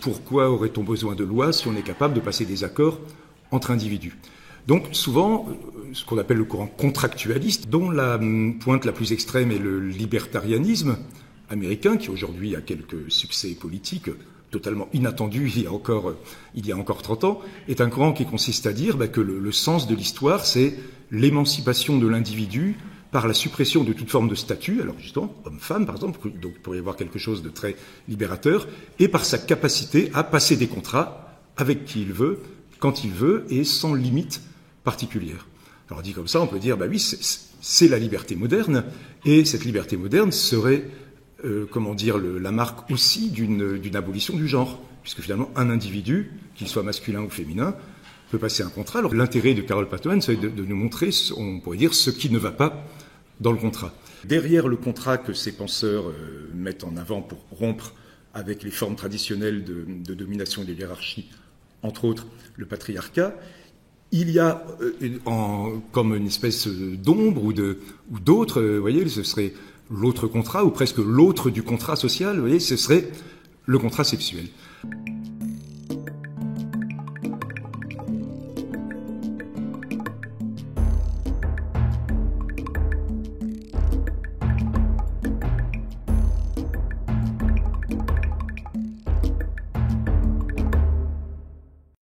pourquoi aurait-on besoin de loi si on est capable de passer des accords entre individus? Donc souvent, ce qu'on appelle le courant contractualiste, dont la pointe la plus extrême est le libertarianisme américain, qui aujourd'hui a quelques succès politiques totalement inattendus il y a encore 30 ans, est un courant qui consiste à dire que le sens de l'histoire, c'est l'émancipation de l'individu par la suppression de toute forme de statut, alors justement, homme-femme par exemple, donc il pourrait y avoir quelque chose de très libérateur, et par sa capacité à passer des contrats avec qui il veut, quand il veut, et sans limite particulière. Alors dit comme ça, on peut dire, oui, c'est la liberté moderne, et cette liberté moderne serait, la marque aussi d'une abolition du genre, puisque finalement, un individu, qu'il soit masculin ou féminin, peut passer un contrat. Alors l'intérêt de Carole Pateman, c'est de nous montrer, on pourrait dire, ce qui ne va pas dans le contrat. Derrière le contrat que ces penseurs mettent en avant pour rompre avec les formes traditionnelles de domination et de hiérarchie, entre autres le patriarcat, il y a comme une espèce d'ombre ou d'autre, vous voyez, ce serait l'autre contrat, ou presque l'autre du contrat social, vous voyez, ce serait le contrat sexuel.